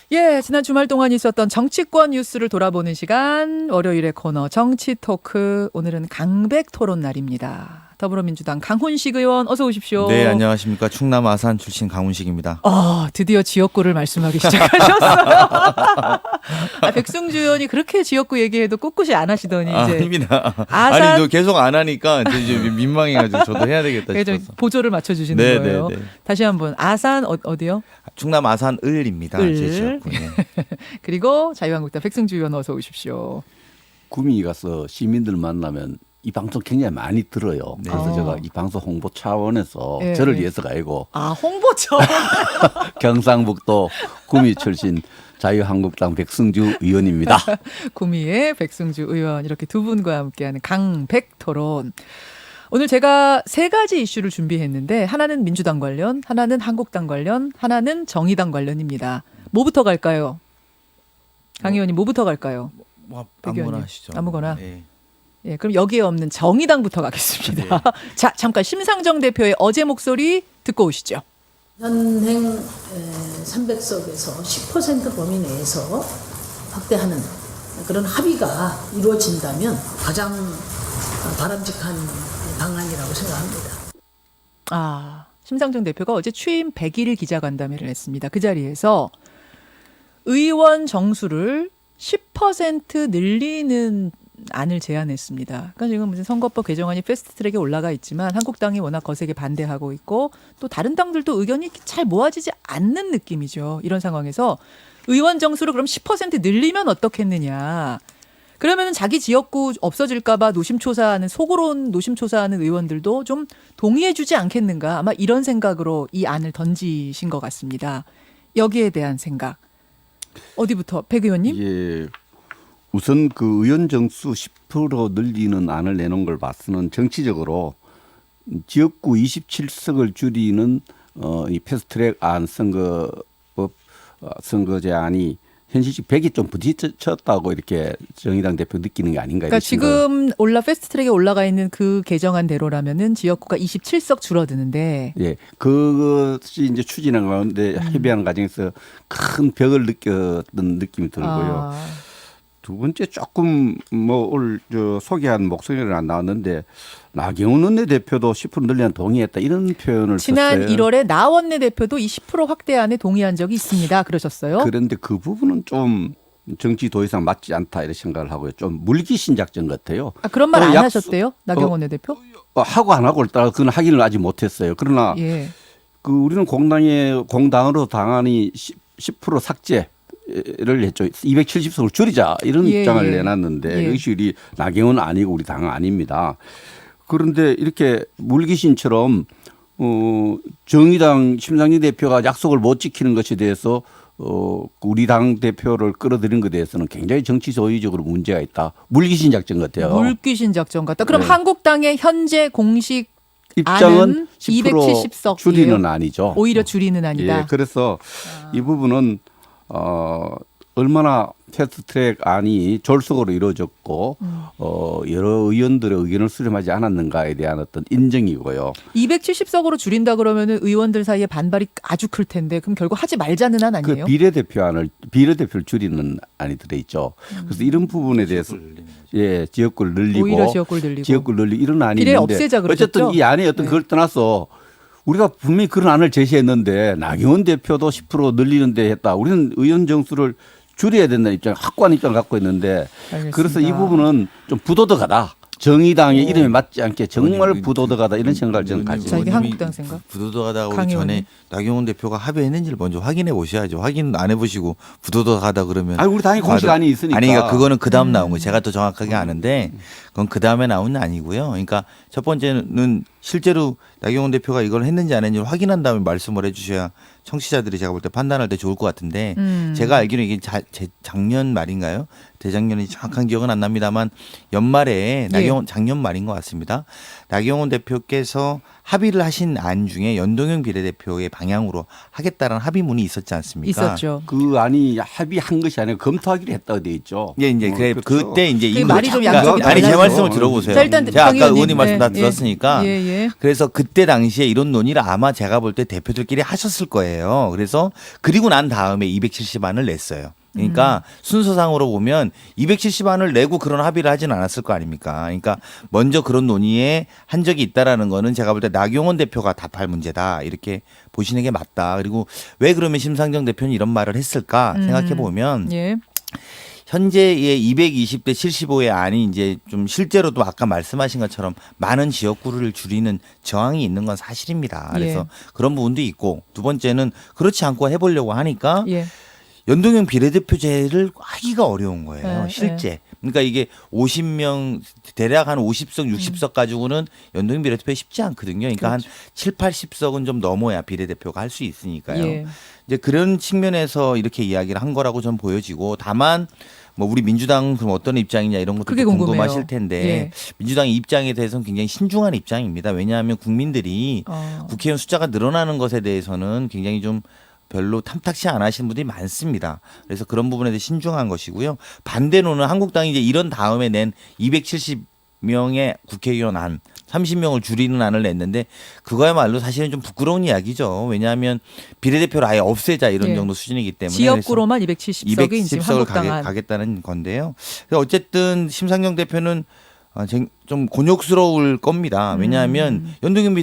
예, 지난 주말 동안 있었던 정치권 뉴스를 돌아보는 시간, 월요일의 코너 정치 토크. 오늘은 강백 토론 날입니다. 더불어민주당 강훈식 의원 어서 오십시오. 네, 안녕하십니까. 충남 아산 출신 강훈식입니다. 드디어 지역구를 말씀하기 시작하셨어요. 백승주 의원이 그렇게 지역구 얘기해도 꿋꿋이 안 하시더니 이제 아닙니다. 아산 아니, 너 계속 안 하니까 이제 민망해가지고 저도 해야 되겠다 싶어서. 보조를 맞춰주시는 네, 거예요. 네, 네. 다시 한번 아산 어디요? 충남 아산 을입니다. 을. 제 지역구. 네. 그리고 자유한국당 백승주 의원 어서 오십시오. 구미 가서 시민들 만나면 이 방송 굉장히 많이 들어요. 네. 그래서 제가 이 방송 홍보 차원에서 네. 저를 위해서가 아니고 홍보처. 경상북도 구미 출신 자유한국당 백승주 의원입니다. 구미의 백승주 의원 이렇게 두 분과 함께하는 강백 토론. 오늘 제가 세 가지 이슈를 준비했는데 하나는 민주당 관련, 하나는 한국당 관련, 하나는 정의당 관련입니다. 뭐부터 갈까요? 강 의원님 뭐부터 갈까요? 뭐, 백 아무거나 의원님. 하시죠. 아무거나. 네. 예, 그럼 여기에 없는 정의당부터 가겠습니다. 자, 잠깐 심상정 대표의 어제 목소리 듣고 오시죠. 현행 300석에서 10% 범위 내에서 확대하는 그런 합의가 이루어진다면 가장 바람직한 방안이라고 생각합니다. 심상정 대표가 어제 취임 100일 기자간담회를 했습니다. 그 자리에서 의원 정수를 10% 늘리는 안을 제안했습니다. 그러니까 지금 무슨 선거법 개정안이 패스트트랙에 올라가 있지만 한국당이 워낙 거세게 반대하고 있고 또 다른 당들도 의견이 잘 모아지지 않는 느낌이죠. 이런 상황에서 의원 정수를 그럼 10% 늘리면 어떻겠느냐. 그러면 자기 지역구 없어질까 봐 노심초사하는 속으론 노심초사하는 의원들도 좀 동의해주지 않겠는가. 아마 이런 생각으로 이 안을 던지신 것 같습니다. 여기에 대한 생각. 어디부터? 백 의원님? 예. 우선 그 의원 정수 10% 늘리는 안을 내놓은 걸 봐서는 정치적으로 지역구 27석을 줄이는 이 패스트트랙 안 선거법 선거제안이 현실적 100이 좀 부딪혔다고 이렇게 정의당 대표 느끼는 게 아닌가. 그러니까 지금 패스트트랙에 올라가 있는 그 개정안대로라면은 지역구가 27석 줄어드는데. 예, 그것이 이제 추진한 가운데 협의하는 과정에서 큰 벽을 느꼈던 느낌이 들고요. 두 번째 조금 오늘 소개한 목소리는 안 나왔는데 나경원 원내대표도 10% 늘리는 동의했다 이런 표현을 지난 썼어요. 1월에 나 원내대표도 이 10% 확대안에 동의한 적이 있습니다. 그러셨어요? 그런데 그 부분은 좀 정치 도의상 맞지 않다 이런 생각을 하고요. 좀 물귀신 작전 같아요. 그런 말 안 하셨대요? 나경원 원내대표? 하고 안 하고를 따라 그건 확인을 아직 못했어요. 그러나 예. 그 우리는 공당으로 당안이 10% 삭제. 를 했죠. 270석을 줄이자 이런 입장을 내놨는데 이것이 우리 나경원 아니고 우리 당 아닙니다. 그런데 이렇게 물귀신처럼 정의당 심상정 대표가 약속을 못 지키는 것에 대해서 우리 당 대표를 끌어들이는 것에 대해서는 굉장히 정치 소유적으로 문제가 있다. 물귀신 작전 같아요. 물귀신 작전 같다. 그럼 네. 한국당의 현재 공식 입장은 270석 줄이는 아니죠. 오히려 줄이는 아니다. 예, 그래서 이 부분은 얼마나 패스트트랙 안이 졸속으로 이루어졌고 여러 의원들의 의견을 수렴하지 않았는가에 대한 어떤 인정이고요. 270석으로 줄인다 그러면은 의원들 사이에 반발이 아주 클 텐데 그럼 결국 하지 말자는 안 그 아니에요? 비례대표를 줄이는 안이 들어있죠. 그래서 이런 부분에 대해서 지역구를 늘리고 오히려 지역구를 늘리고 이런 안이 비례 있는데 없애자 그러셨죠? 어쨌든 이 안에 어떤 그걸 떠나서 우리가 분명히 그런 안을 제시했는데 나경원 대표도 10% 늘리는 데 했다. 우리는 의원 정수를 줄여야 된다는 입장, 확고한 입장을 갖고 있는데 알겠습니다. 그래서 이 부분은 좀 부도덕하다. 정의당의 이름에 맞지 않게 정말 부도덕하다 이런 생각을 저는 가지고 자, 이게 있습니다. 한국당 생각? 부도덕하다고 강 전에 의원님. 나경원 대표가 합의했는지를 먼저 확인해 보셔야죠. 확인 안 해보시고 부도덕하다 그러면. 아니, 우리 당이 공식안이 있으니까. 아니, 그러니까 그거는 그 다음 나온 거예요. 제가 또 정확하게 아는데 그건 그 다음에 나온 게 아니고요. 그러니까 첫 번째는 실제로 나경원 대표가 이걸 했는지 안 했는지 확인한 다음에 말씀을 해주셔야 청취자들이 제가 볼 때 판단할 때 좋을 것 같은데 제가 알기로 이게 작년 말인가요? 대작년이 정확한 기억은 안 납니다만 연말에 작년 말인 것 같습니다. 나경원 대표께서 합의를 하신 안 중에 연동형 비례대표의 방향으로 하겠다는 합의문이 있었지 않습니까? 있었죠. 그 안이 합의한 것이 아니라 검토하기로 했다고 돼 있죠. 예, 이제 그렇죠. 그때 이제 그 이거 말이 좀 그러니까 양쪽이 아니 제 달라서. 말씀을 들어보세요. 자, 일단 제가 강 아까 의원님, 의원님 말씀 다 예, 들었으니까 예. 그래서 그때 당시에 이런 논의를 아마 제가 볼 때 대표들끼리 하셨을 거예요. 거예요. 그래서 그리고 난 다음에 270안을 냈어요. 그러니까 순서상으로 보면 270안을 내고 그런 합의를 하진 않았을 거 아닙니까? 그러니까 먼저 그런 논의에 한 적이 있다라는 거는 제가 볼 때 나경원 대표가 답할 문제다 이렇게 보시는 게 맞다. 그리고 왜 그러면 심상정 대표는 이런 말을 했을까 생각해 보면 예. 현재의 220대 75의 안이 이제 좀 실제로도 아까 말씀하신 것처럼 많은 지역구를 줄이는 저항이 있는 건 사실입니다. 그래서 예. 그런 부분도 있고 두 번째는 그렇지 않고 해보려고 하니까 예. 연동형 비례대표제를 하기가 어려운 거예요. 예, 실제. 그러니까 이게 50명 대략 한 50석 60석 가지고는 연동형 비례대표 쉽지 않거든요. 그러니까 한 7, 80석은 좀 넘어야 비례대표가 할 수 있으니까요. 예. 이제 그런 측면에서 이렇게 이야기를 한 거라고 전 보여지고 다만 뭐 우리 민주당 그럼 어떤 입장이냐 이런 것도 그게 궁금하실 궁금해요. 텐데 예. 민주당의 입장에 대해서는 굉장히 신중한 입장입니다. 왜냐하면 국민들이 국회의원 숫자가 늘어나는 것에 대해서는 굉장히 좀 별로 탐탁치 않아 하시는 분들이 많습니다. 그래서 그런 부분에 대해 신중한 것이고요. 반대로는 한국당이 이제 이런 다음에 낸 270명의 국회의원 안 30명을 줄이는 안을 냈는데 그거야말로 사실은 좀 부끄러운 이야기죠. 왜냐하면 비례대표를 아예 없애자 이런 예. 정도 수준이기 때문에 지역구로만 270석이 이제 210석을 한국당 안. 가겠다는 건데요. 어쨌든 심상정 대표는 좀 곤욕스러울 겁니다. 왜냐하면 연동형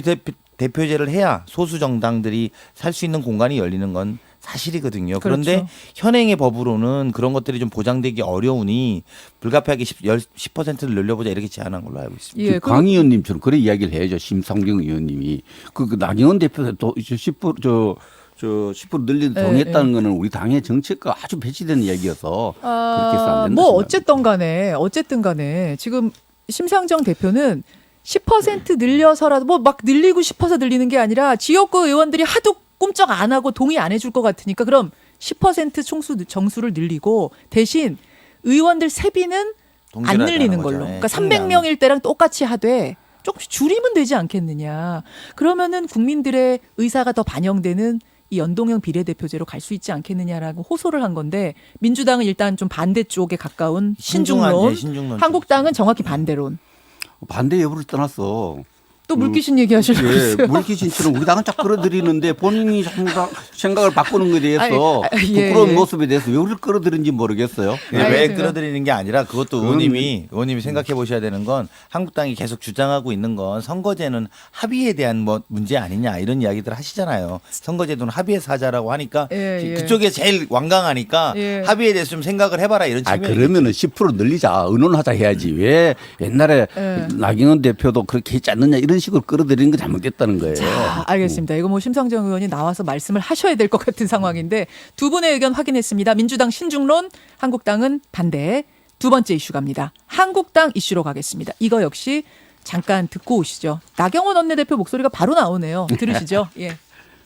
대표제를 해야 소수 정당들이 살 수 있는 공간이 열리는 건 사실이거든요. 그런데 그렇죠. 현행의 법으로는 그런 것들이 좀 보장되기 어려우니 불가피하게 10%를 늘려보자 이렇게 제안한 걸로 알고 있습니다. 예. 강 의원님처럼 그런 이야기를 해야죠. 심상정 의원님이 그 나경원 대표도 10% 늘리는 예, 동의했다는 거는 우리 당의 정책과 아주 배치된 이야기여서 그렇게 해서 안 된다. 뭐 생각합니다. 어쨌든 간에 지금 심상정 대표는 10% 늘려서라도 뭐 막 늘리고 싶어서 늘리는 게 아니라 지역구 의원들이 하도 꼼짝 안 하고 동의 안 해줄 것 같으니까 그럼 10% 정수를 늘리고 대신 의원들 세비는 안 동결하자는 늘리는 거죠. 걸로. 예, 그러니까 총량. 300명일 때랑 똑같이 하되 조금씩 줄이면 되지 않겠느냐. 그러면은 국민들의 의사가 더 반영되는 이 연동형 비례대표제로 갈 수 있지 않겠느냐라고 호소를 한 건데 민주당은 일단 좀 반대쪽에 가까운 신중론, 신중론 한국당은 정확히 반대론. 반대 여부를 떠났어. 또 물귀신 얘기하시려고 예, 했어요. 물귀신처럼 우리 당은 쫙 끌어들이는데 본인이 생각을 바꾸는 것에 대해서 예, 부끄러운 예. 모습에 대해서 왜 우리를 끌어들인지 모르겠어요. 예, 왜 알겠습니다. 끌어들이는 게 아니라 그것도 의원님이 생각해 보셔야 되는 건 한국당이 계속 주장하고 있는 건 선거제는 합의에 대한 뭐 문제 아니냐 이런 이야기들 하시잖아요. 선거제도는 합의해서 하자라고 하니까 예, 예. 그쪽에 제일 완강하니까 예. 합의에 대해서 좀 생각을 해봐라 이런 측면이 그러면은 10% 늘리자, 의논하자 해야지. 왜 옛날에 예. 나경원 대표도 그렇게 했지 않느냐 이런 식으로 끌어들이는 건 잘못됐다는 거예요. 자, 알겠습니다. 이거 뭐 심상정 의원이 나와서 말씀을 하셔야 될 것 같은 상황인데 두 분의 의견 확인했습니다. 민주당 신중론, 한국당은 반대. 두 번째 이슈 갑니다. 한국당 이슈로 가겠습니다. 이거 역시 잠깐 듣고 오시죠. 나경원 원내대표 목소리가 바로 나오네요. 들으시죠? 예.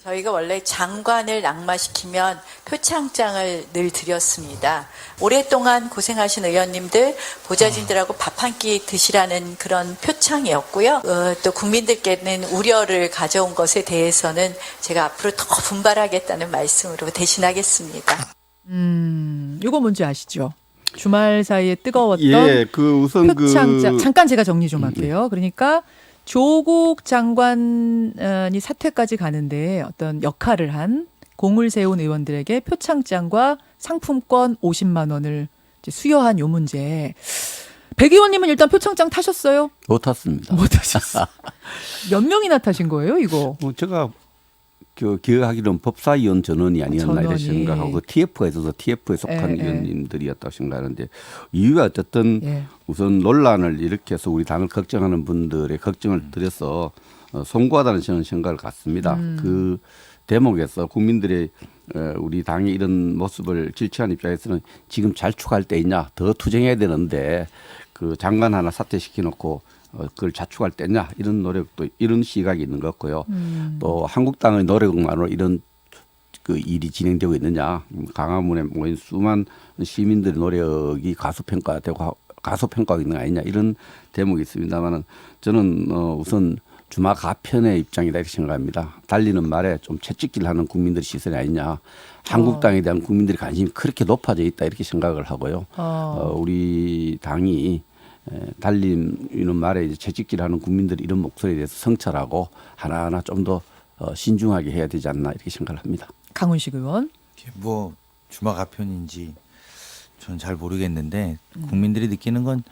저희가 원래 장관을 낙마시키면 표창장을 늘 드렸습니다. 오랫동안 고생하신 의원님들, 보좌진들하고 밥 한 끼 드시라는 그런 표창이었고요. 또 국민들께는 우려를 가져온 것에 대해서는 제가 앞으로 더 분발하겠다는 말씀으로 대신하겠습니다. 이거 뭔지 아시죠? 주말 사이에 뜨거웠던 예, 우선 표창장. 잠깐 제가 정리 좀 할게요. 그러니까 조국 장관이 사퇴까지 가는데 어떤 역할을 한 공을 세운 의원들에게 표창장과 상품권 50만 원을 이제 수여한 요 문제. 백 의원님은 일단 표창장 타셨어요? 못 탔습니다. 못 타셨어요. 몇 명이나 타신 거예요, 이거? 제가 기억하기로는 법사위원 전원이 아니었나 이렇게 전원이. 생각하고 TF가 있어서 TF에 속한 예, 예. 의원님들이었다고 생각하는데 이유가 어쨌든 예. 우선 논란을 일으켜서 우리 당을 걱정하는 분들의 걱정을 들여서 송구하다는 저는 생각을 갖습니다. 그 대목에서 국민들의 우리 당의 이런 모습을 질취하는 입장에서는 지금 자축할 때 있냐, 더 투쟁해야 되는데 그 장관 하나 사퇴시켜놓고 그걸 자축할 때냐 이런 노력도 이런 시각이 있는 것 같고요. 또 한국당의 노력만으로 이런 그 일이 진행되고 있느냐, 강화문에 모인 수많은 시민들의 노력이 가소평가되고 가소평가가 있는 거 아니냐 이런 대목이 있습니다만은 저는 우선 주마 가편의 입장이다 이렇게 생각합니다. 달리는 말에 좀 채찍질 하는 국민들의 시선이 아니냐. 한국당에 대한 국민들의 관심이 그렇게 높아져 있다 이렇게 생각을 하고요. 우리 당이 달리는 말에 이제 채찍질하는 국민들 이런 목소리에 대해서 성찰하고 하나하나 좀 더 신중하게 해야 되지 않나 이렇게 생각을 합니다. 강훈식 의원. 이게 뭐 주막 아편인지 저는 잘 모르겠는데 국민들이 느끼는 건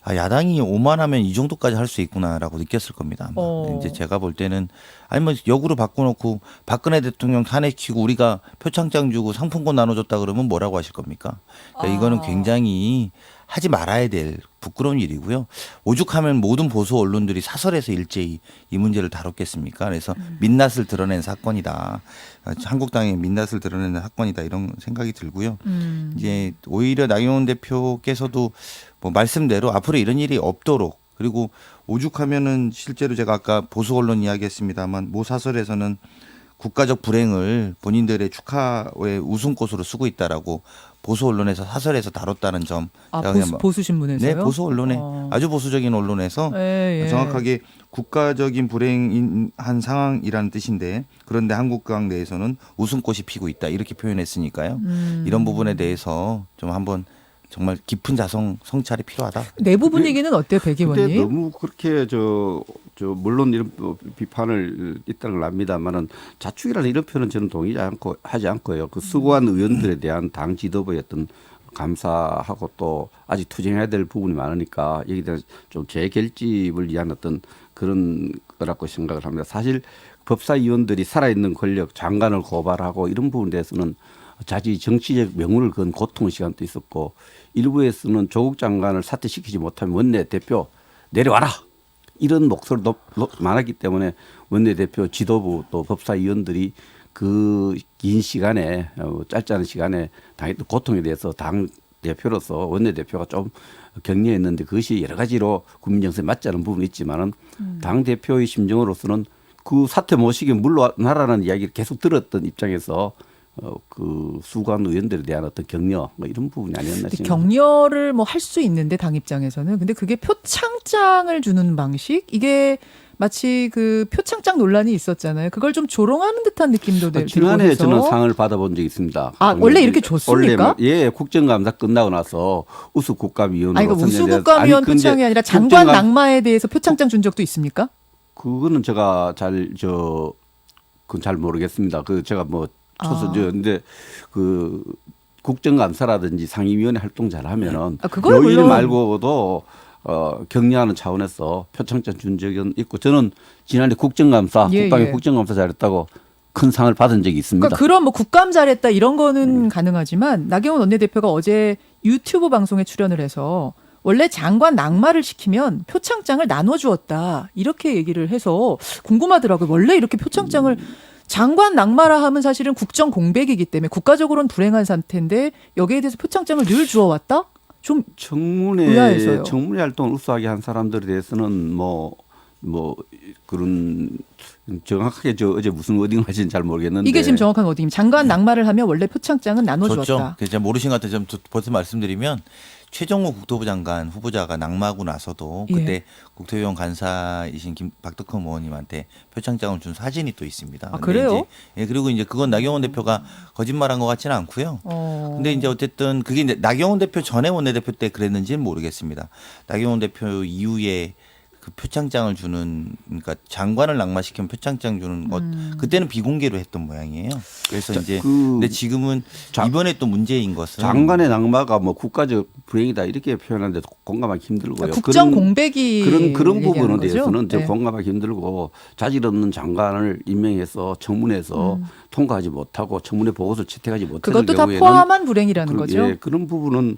야당이 오만하면 이 정도까지 할 수 있구나라고 느꼈을 겁니다. 아마. 이제 제가 볼 때는 아니 뭐 역으로 바꿔놓고 박근혜 대통령 탄핵시키고 우리가 표창장 주고 상품권 나눠줬다 그러면 뭐라고 하실 겁니까? 그러니까 이거는 굉장히 하지 말아야 될 부끄러운 일이고요. 오죽하면 모든 보수 언론들이 사설에서 일제히 이 문제를 다뤘겠습니까? 그래서 민낯을 드러낸 사건이다. 한국당의 민낯을 드러내는 사건이다 이런 생각이 들고요. 이제 오히려 나경원 대표께서도 뭐 말씀대로 앞으로 이런 일이 없도록 그리고 오죽하면은 실제로 제가 아까 보수 언론 이야기했습니다만 모 사설에서는 국가적 불행을 본인들의 축하의 웃음꽃으로 쓰고 있다라고 보수 언론에서 사설에서 다뤘다는 점. 보수 신문에서요? 네, 보수 언론에 아주 보수적인 언론에서 정확하게 국가적인 불행한 상황이라는 뜻인데 그런데 한국당 내에서는 웃음꽃이 피고 있다 이렇게 표현했으니까요. 이런 부분에 대해서 좀 한번 정말 깊은 성찰이 필요하다. 내부 분위기는 어때요, 백 근데 의원님? 너무 그렇게 물론 이런 비판을 있다는 걸 압니다만은 자축이라는 이런 표현은 저는 하지 않고요. 그 수고한 의원들에 대한 당 지도부의 어떤 감사하고 또 아직 투쟁해야 될 부분이 많으니까 여기에 대해서 좀 재결집을 위한 어떤 그런 거라고 생각을 합니다. 사실 법사위원들이 살아있는 권력, 장관을 고발하고 이런 부분에 대해서는 자기 정치적 명운을 건 고통의 시간도 있었고 일부에서는 조국 장관을 사퇴시키지 못하면 원내대표 내려와라 이런 목소리도 많았기 때문에 원내대표 지도부 또 법사위원들이 그 긴 시간에 짧지 않은 시간에 당했던 고통에 대해서 당 대표로서 원내대표가 좀 격려했는데 그것이 여러 가지로 국민정서에 맞지 않은 부분이 있지만은 당 대표의 심정으로서는 그 사퇴 모시기 물러나라는 이야기를 계속 들었던 입장에서 그 수고한 의원들에 대한 어떤 격려 뭐 이런 부분이 아니었나 싶습니다. 격려를 뭐 할 수 있는데 당 입장에서는 근데 그게 표창장을 주는 방식 이게 마치 그 표창장 논란이 있었잖아요. 그걸 좀 조롱하는 듯한 느낌도 들고 지난해 해서. 저는 상을 받아본 적이 있습니다. 원래 이렇게 줬습니까? 예, 국정감사 끝나고 나서 우수국감위원으로. 이거 우수국감위원 표창이 아니라 장관 낙마에 대해서 표창장 준 적도 있습니까? 그거는 제가 그건 잘 모르겠습니다. 제가 근데 그 국정감사라든지 상임위원회 활동 잘하면은 요 일 말고도 격려하는 차원에서 표창장 준 적은 있고 저는 지난해 국정감사 국방위 국정감사 잘했다고 큰 상을 받은 적이 있습니다. 그러니까 그런 뭐 국감 잘했다 이런 거는 가능하지만 나경원 원내대표가 어제 유튜브 방송에 출연을 해서 원래 장관 낙마를 시키면 표창장을 나눠주었다 이렇게 얘기를 해서 궁금하더라고요. 원래 이렇게 표창장을 장관 낙마라 하면 사실은 국정 공백이기 때문에 국가적으로는 불행한 상태인데 여기에 대해서 표창장을 늘 주어왔다? 좀 의아해서요. 청문회 활동을 우수하게 한 사람들에 대해서는 그런 정확하게 어제 무슨 워딩을 하신지 잘 모르겠는데 이게 지금 정확한 워딩입니다. 장관 낙마를 하면 원래 표창장은 나눠주었다. 제가 모르신 것 같아서 좀 벌써 말씀드리면 최정호 국토부 장관 후보자가 낙마하고 나서도 그때 국토위원 간사이신 박덕흠 의원님한테 표창장을 준 사진이 또 있습니다. 그래요? 그리고 이제 그건 나경원 대표가 거짓말한 것 같지는 않고요. 근데 이제 어쨌든 그게 이제 나경원 대표 전에 원내대표 때 그랬는지는 모르겠습니다. 나경원 대표 이후에 그 표창장을 주는 그러니까 장관을 낙마시키면 표창장 주는 것 그때는 비공개로 했던 모양이에요. 그래서 근데 지금은 이번에 또 문제인 것은 장관의 낙마가 국가적 불행이다 이렇게 표현하는데 공감하기 힘들고요. 국정 공백이 그런 부분에 대해서는 공감하기 힘들고 자질 없는 장관을 임명해서 청문회에서 통과하지 못하고 청문회 보고서를 채택하지 못하는 그것도 경우에는 다 포함한 불행이라는 거죠. 그런 부분은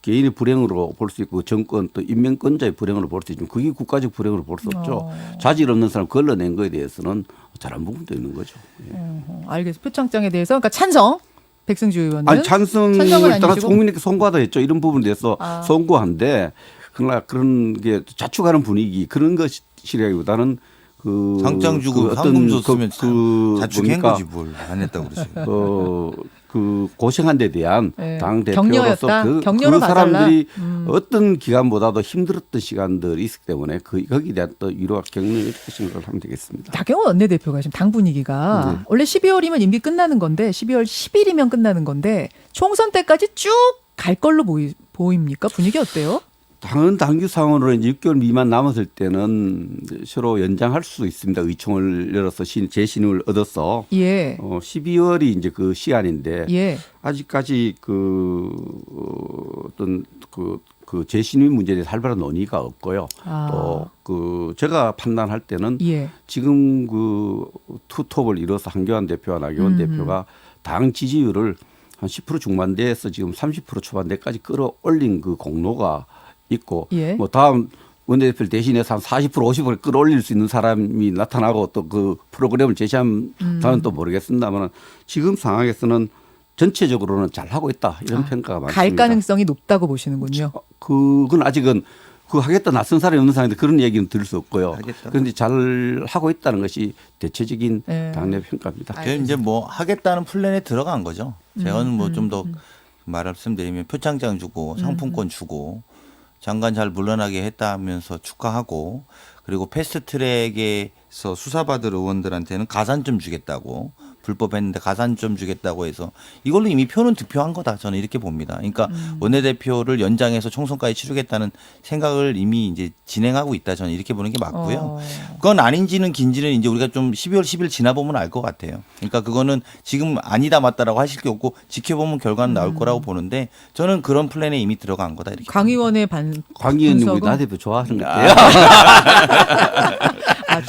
개인의 불행으로 볼 수 있고 정권 또 임명권자의 불행으로 볼 수 있지만 그게 국가적 불행으로 볼 수 없죠. 자질 없는 사람 걸러낸 거에 대해서는 잘한 부분도 있는 거죠. 알겠습니다. 표창장에 대해서 그러니까 찬성 백승주 의원은 찬성을 따라 국민에게 송구하다 했죠. 이런 부분에 대해서 송구한데 그러나 그런 게 자축하는 분위기 그런 것이라기보다는 상장 주고 상금 줬으면 자축한 거지 뭘 안 했다고 그러세요. 고생한 데 대한 당 대표로서 경려로 그 사람들이 어떤 기간보다도 힘들었던 시간들이 있기 때문에 거기에 대한 또 위로와 격려 이렇게 생각을 하면 되겠습니다. 나경원 원내대표가 지금 당 분위기가 원래 12월이면 임기 끝나는 건데 12월 10일이면 끝나는 건데 총선 때까지 쭉 갈 걸로 보입니까? 분위기 어때요? 당헌 당규상으로 이제 6개월 미만 남았을 때는 서로 연장할 수 있습니다. 의총을 열어서 재신임을 얻어서 예. 12월이 이제 그 시한인데 예. 아직까지 어떤 그 재신임 문제에 대해서 활발한 논의가 없고요. 아. 또 그 제가 판단할 때는 예. 지금 그 투톱을 이뤄서 한교안 대표와 나경원 대표가 당 지지율을 한 10% 중반대에서 지금 30% 초반대까지 끌어올린 그 공로가 있고 예. 뭐 다음 원내대표를 대신해서 한 40% 50% 끌어올릴 수 있는 사람이 나타나고 또 그 프로그램을 제시한다면 또 모르겠습니다만 지금 상황에서는 전체적으로는 잘 하고 있다 이런 평가가 많습니다. 갈 가능성이 높다고 보시는군요. 그건 아직은 그 하겠다 낯선 사람이 없는 상황인데 그런 얘기는 들을 수 없고요. 하겠다. 그런데 잘 하고 있다는 것이 대체적인 네. 당내 평가입니다. 저는 이제 뭐 하겠다는 플랜에 들어간 거죠. 제가 뭐 좀 더 말씀드리면 표창장 주고 상품권 주고 장관 잘 물러나게 했다면서 축하하고 그리고 패스트트랙에서 수사받을 의원들한테는 가산점 주겠다고 불법했는데 가산점 주겠다고 해서 이걸로 이미 표는 득표한 거다 저는 이렇게 봅니다. 그러니까 원내대표를 연장해서 총선까지 치르겠다는 생각을 이미 이제 진행하고 있다 저는 이렇게 보는 게 맞고요. 그건 아닌지는 긴지는 이제 우리가 좀 12월 10일 지나보면 알 것 같아요. 그러니까 그거는 지금 아니다 맞다라고 하실 게 없고 지켜보면 결과는 나올 거라고 보는데 저는 그런 플랜에 이미 들어간 거다 이렇게. 강 의원의 강 의원님 우리 분석은? 나 대표 좋아하는 것 같아요.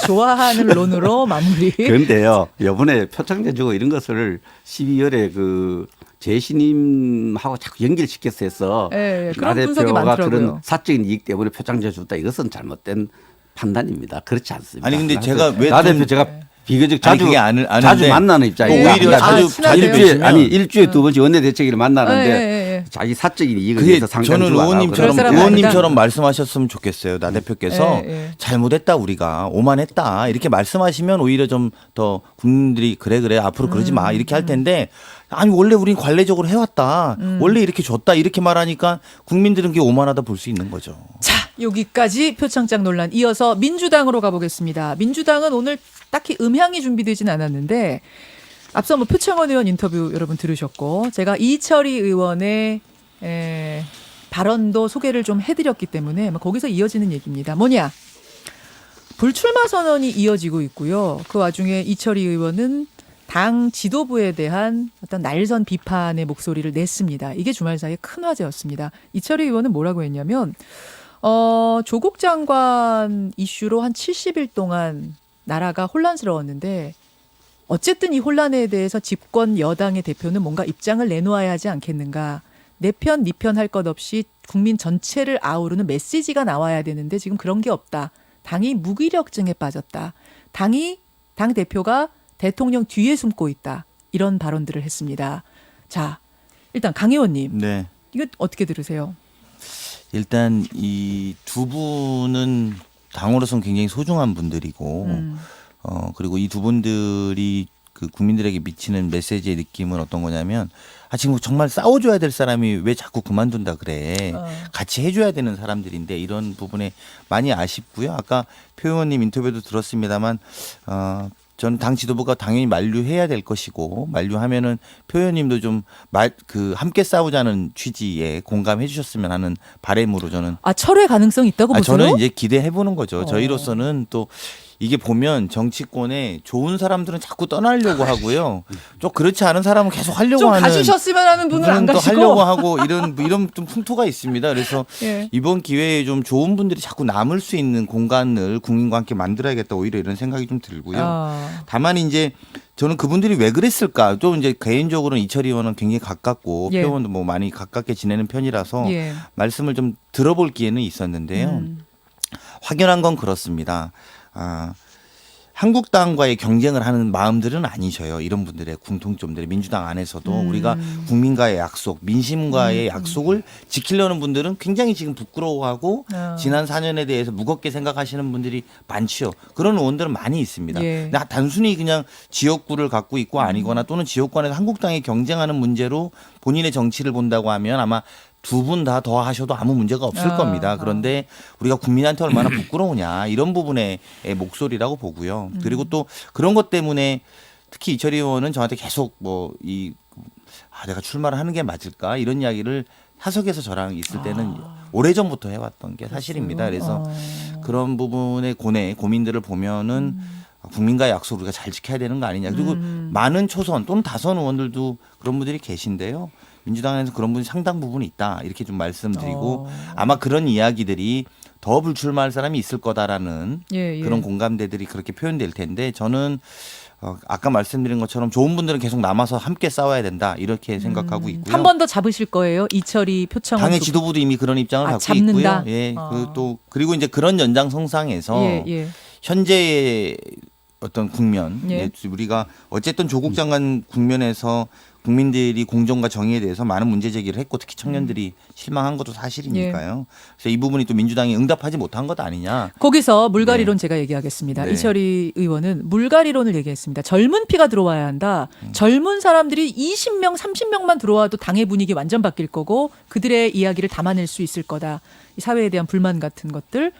좋아하는 론으로 마무리. 그런데요, 이번에 표창장 주고 이런 것을 12월에 그 재신임하고 자꾸 연결시켜서 해서 예, 나 그런 분석이 대표가 많더라고요. 그런 사적인 이익 때문에 표창장 줬다 이것은 잘못된 판단입니다. 그렇지 않습니다. 아니, 근데 나 제가 대표- 왜 나 좀- 대표 제가 비교적 아니, 자주 그게 아는데 자주 만나는 입장이에요. 오히려 자주 일주일에 뵈시면 아니 일주일에 두 번씩 원내대책위를 만나는데 예. 자기 사적인 이익을 그게 위해서 상장 저는 주고 안 하고 그럴 의원님처럼 사람 의원님처럼 말씀하셨으면 좋겠어요. 나 대표께서 예. 잘못했다 우리가 오만했다 이렇게 말씀하시면 오히려 좀 더 국민들이 그래 앞으로 그러지 마 이렇게 할 텐데 아니 원래 우린 관례적으로 해왔다 원래 이렇게 줬다 이렇게 말하니까 국민들은 그게 오만하다 볼 수 있는 거죠. 자, 여기까지 표창장 논란 이어서 민주당으로 가보겠습니다. 민주당은 오늘 딱히 음향이 준비되진 않았는데 앞서 뭐 표창원 의원 인터뷰 여러분 들으셨고 제가 이철희 의원의 발언도 소개를 좀 해드렸기 때문에 뭐 거기서 이어지는 얘기입니다. 뭐냐? 불출마 선언이 이어지고 있고요. 그 와중에 이철희 의원은 당 지도부에 대한 어떤 날선 비판의 목소리를 냈습니다. 이게 주말 사이에 큰 화제였습니다. 이철희 의원은 뭐라고 했냐면 조국 장관 이슈로 한 70일 동안 나라가 혼란스러웠는데 어쨌든 이 혼란에 대해서 집권 여당의 대표는 뭔가 입장을 내놓아야 하지 않겠는가. 내 편, 네 편 할 것 없이 국민 전체를 아우르는 메시지가 나와야 되는데 지금 그런 게 없다. 당이 무기력증에 빠졌다. 당 대표가 대통령 뒤에 숨고 있다. 이런 발언들을 했습니다. 자, 일단 강 의원님. 네. 이거 어떻게 들으세요? 일단 이 두 분은 당으로서는 굉장히 소중한 분들이고 그리고 이 두 분들이 그 국민들에게 미치는 메시지의 느낌은 어떤 거냐면 지금 정말 싸워줘야 될 사람이 왜 자꾸 그만둔다 그래. 같이 해줘야 되는 사람들인데 이런 부분에 많이 아쉽고요. 아까 표 의원님 인터뷰도 들었습니다만 저는 당 지도부가 당연히 만류해야 될 것이고 만류하면은 표 의원님도 좀 함께 싸우자는 취지에 공감해 주셨으면 하는 바람으로 저는 철회 가능성 있다고 보세요? 저는 이제 기대해 보는 거죠. 저희로서는 또 이게 보면 정치권에 좋은 사람들은 자꾸 떠나려고 하고요. 좀 그렇지 않은 사람은 계속 하려고 좀 하는 가주셨으면 하는 분은 안 또 가시고 하려고 하고 이런 좀 풍토가 있습니다. 그래서 예. 이번 기회에 좀 좋은 분들이 자꾸 남을 수 있는 공간을 국민과 함께 만들어야겠다. 오히려 이런 생각이 좀 들고요. 다만 이제 저는 그분들이 왜 그랬을까? 또 이제 개인적으로는 이철희 의원은 굉장히 가깝고 예. 표 의원도 뭐 많이 가깝게 지내는 편이라서 예. 말씀을 좀 들어볼 기회는 있었는데요. 확연한 건 그렇습니다. 한국당과의 경쟁을 하는 마음들은 아니셔요. 이런 분들의 공통점들이 민주당 안에서도 우리가 국민과의 약속, 민심과의 약속을 지키려는 분들은 굉장히 지금 부끄러워하고 지난 4년에 대해서 무겁게 생각하시는 분들이 많지요. 그런 의원들은 많이 있습니다. 예. 근데 단순히 그냥 지역구를 갖고 있고 아니거나 또는 지역구안에서 한국당에 경쟁하는 문제로 본인의 정치를 본다고 하면 아마 두 분 다 더 하셔도 아무 문제가 없을 겁니다. 그런데 우리가 국민한테 얼마나 부끄러우냐 이런 부분의 목소리라고 보고요. 그리고 또 그런 것 때문에 특히 이철희 의원은 저한테 계속 내가 출마를 하는 게 맞을까 이런 이야기를 사석에서 저랑 있을 때는 오래전부터 해왔던 게 사실입니다. 그래서 그런 부분의 고민들을 보면은 국민과의 약속을 우리가 잘 지켜야 되는 거 아니냐. 그리고 많은 초선 또는 다선 의원들도 그런 분들이 계신데요. 민주당에서 그런 분이 상당 부분 있다. 이렇게 좀 말씀드리고 아마 그런 이야기들이 더 불출마할 사람이 있을 거다라는 예, 예. 그런 공감대들이 그렇게 표현될 텐데 저는 아까 말씀드린 것처럼 좋은 분들은 계속 남아서 함께 싸워야 된다. 이렇게 생각하고 있고요. 한 번 더 잡으실 거예요? 이철이 표창원 당의 두- 지도부도 이미 그런 입장을 갖고 잡는다? 있고요. 예. 그리고 이제 그런 연장선상에서 예, 예. 현재의 어떤 국면, 예. 우리가 어쨌든 조국 장관 국면에서 국민들이 공정과 정의에 대해서 많은 문제 제기를 했고 특히 청년들이 실망한 것도 사실이니까요. 그래서 이 부분이 또 민주당이 응답하지 못한 것 아니냐. 거기서 물갈이론 제가 얘기하겠습니다. 네. 이철이 의원은 물갈이론을 얘기했습니다. 젊은 피가 들어와야 한다. 젊은 사람들이 20명, 30명만 들어와도 당의 분위기 완전 바뀔 거고 그들의 이야기를 담아낼 수 있을 거다. 이 사회에 대한 불만 같은 것들.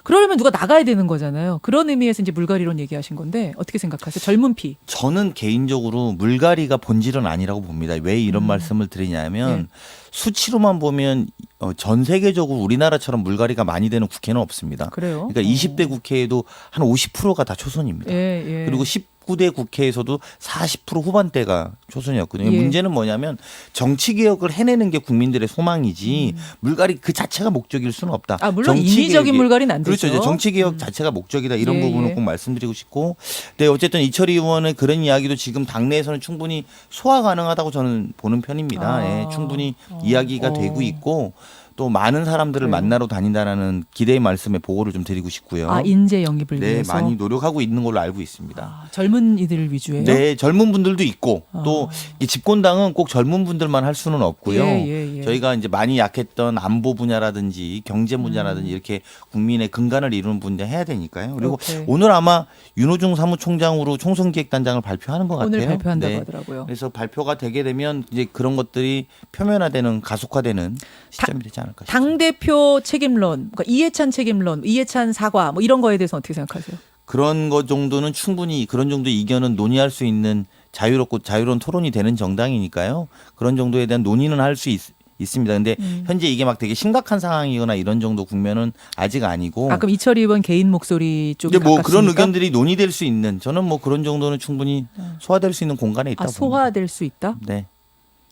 그러려면 누가 나가야 되는 거잖아요. 그런 의미에서 이제 물갈이론 얘기하신 건데 어떻게 생각하세요? 젊은 피. 저는 개인적으로 물갈이가 본질은 아니라고 봅니다. 왜 이런 말씀을 드리냐면 예. 수치로만 보면 전 세계적으로 우리나라처럼 물갈이가 많이 되는 국회는 없습니다. 그래요? 그러니까 20대 국회에도 한 50%가 다 초선입니다. 예, 예. 그리고 19대 국회에서도 40% 후반대가 초선이었거든요. 예. 문제는 뭐냐면 정치 개혁을 해내는 게 국민들의 소망이지 물갈이 그 자체가 목적일 수는 없다. 아, 물론 정치 인위적인 개혁이- 물갈이는 안 그렇죠. 되죠. 이제 정치 개혁 자체가 목적이다. 이런 예, 부분은 예. 꼭 말씀드리고 싶고. 네, 어쨌든 이철희 의원의 그런 이야기도 지금 당내에서는 충분히 소화 가능하다고 저는 보는 편입니다. 아. 예, 충분히 이야기가 되고 있고 또 많은 사람들을 만나러 다닌다라는 기대의 말씀에 보고를 좀 드리고 싶고요. 아, 인재 영입을 네, 위해서. 많이 노력하고 있는 걸로 알고 있습니다. 아, 젊은 이들 위주예요? 네, 젊은 분들도 있고 또 이 집권당은 꼭 젊은 분들만 할 수는 없고요. 예. 저희가 이제 많이 약했던 안보 분야라든지 경제 분야라든지 이렇게 국민의 근간을 이루는 분야 해야 되니까요. 그리고 오케이. 오늘 아마 윤호중 사무총장으로 총선기획단장을 발표하는 것 같아요. 오늘 발표한다고 네. 하더라고요. 그래서 발표가 되게 되면 이제 그런 것들이 표면화되는 가속화되는 시점이 되지 않을까 싶습니다. 당대표 책임론, 그러니까 이해찬 책임론, 이해찬 사과 뭐 이런 거에 대해서 어떻게 생각하세요? 그런 것 정도는 충분히 그런 정도의 이견은 논의할 수 있는 자유롭고 자유로운 토론이 되는 정당이니까요. 그런 정도에 대한 논의는 할 수 있습니다. 근데 현재 이게 막 되게 심각한 상황이거나 이런 정도 국면은 아직 아니고. 아, 그럼 이철이 의원 개인 목소리 쪽에 근데 뭐 가깝습니까? 그런 의견들이 논의될 수 있는 저는 뭐 그런 정도는 충분히 소화될 수 있는 공간에 있다 아, 봅니다. 소화될 수 있다? 네.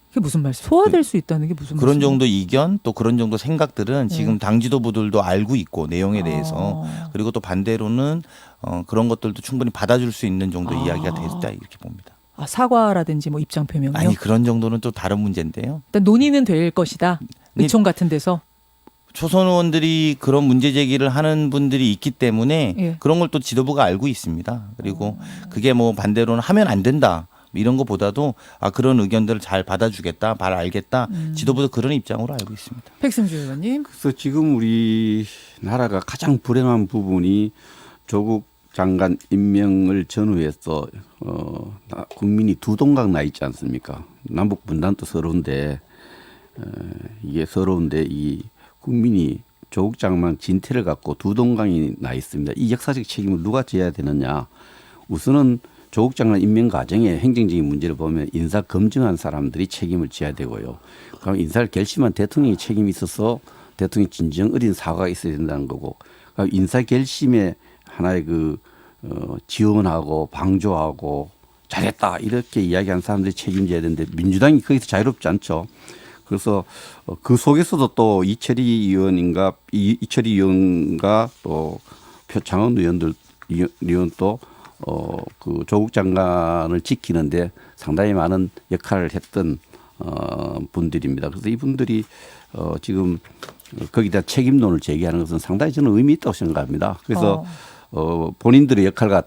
그게 무슨 말씀? 소화될 수 있다는 게 무슨 그런 말씀? 정도 이견 또 그런 정도 생각들은 지금 당 지도부들도 알고 있고 내용에 대해서 그리고 또 반대로는 그런 것들도 충분히 받아줄 수 있는 정도 이야기가 됐다 이렇게 봅니다. 아, 사과라든지 뭐 입장 표명이요? 아니 그런 정도는 또 다른 문제인데요. 일단 논의는 될 것이다. 의총 같은 데서. 초선 의원들이 그런 문제 제기를 하는 분들이 있기 때문에 예. 그런 걸 또 지도부가 알고 있습니다. 그리고 그게 뭐 반대로는 하면 안 된다. 이런 것보다도 그런 의견들을 잘 받아주겠다, 잘 알겠다. 지도부도 그런 입장으로 알고 있습니다. 백승주 의원님. 그래서 지금 우리 나라가 가장 불행한 부분이 조국 장관 임명을 전후해서 국민이 두 동강 나 있지 않습니까? 남북 분단도 서러운데 이게 서러운데 이 국민이 조국 장관 진퇴를 갖고 두 동강이 나 있습니다. 이 역사적 책임을 누가 져야 되느냐? 우선은 조국 장관 임명 과정에 행정적인 문제를 보면 인사 검증한 사람들이 책임을 져야 되고요. 그럼 인사를 결심한 대통령이 책임이 있어서 대통령 진정 어린 사과가 있어야 된다는 거고, 그럼 인사 결심에 하나의 지원하고 방조하고 잘했다 이렇게 이야기한 사람들이 책임져야 되는데 민주당이 거기서 자유롭지 않죠. 그래서 그 속에서도 또 이철희 의원과 또 표창원 의원 또 그 조국 장관을 지키는데 상당히 많은 역할을 했던 분들입니다. 그래서 이분들이 지금 거기에 대한 책임론을 제기하는 것은 상당히 저는 의미 있다고 생각합니다. 그래서 본인들의 역할과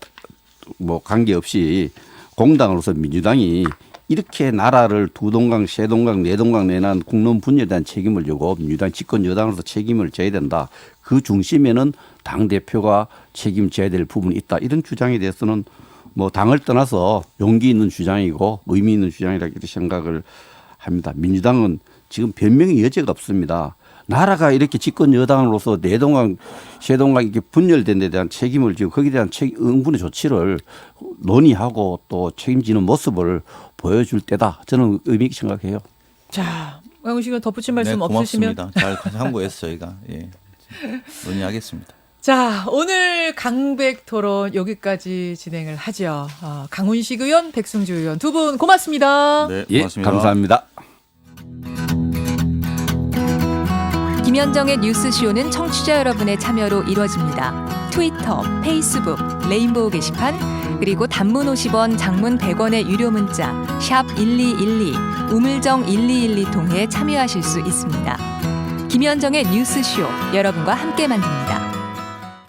뭐 관계없이 공당으로서 민주당이 이렇게 나라를 두 동강, 세 동강, 네 동강 내난 국론 분열에 대한 책임을 지고 민주당 집권 여당으로서 책임을 져야 된다. 그 중심에는 당 대표가 책임져야 될 부분이 있다. 이런 주장에 대해서는 뭐 당을 떠나서 용기 있는 주장이고 의미 있는 주장이라고 이렇게 생각을 합니다. 민주당은 지금 변명의 여지가 없습니다. 나라가 이렇게 집권 여당으로서 네 동강, 세 동강 이렇게 분열된 데 대한 책임을 지고 거기에 대한 응분의 조치를 논의하고 또 책임지는 모습을 보여줄 때다. 저는 의미 있게 생각해요. 자, 강훈 씨가 덧붙일 말씀 네, 없으시면. 고맙습니다. 잘 참고해서 저희가 예, 논의하겠습니다. 자, 오늘 강백 토론 여기까지 진행을 하죠. 강훈식 의원, 백승주 의원 두 분 고맙습니다. 네, 예, 고맙습니다. 감사합니다. 김현정의 뉴스쇼는 청취자 여러분의 참여로 이루어집니다. 트위터, 페이스북, 레인보우 게시판, 그리고 단문 50원, 장문 100원의 유료 문자 샵 1212, 우물정 1212 통해 참여하실 수 있습니다. 김현정의 뉴스쇼, 여러분과 함께 만듭니다.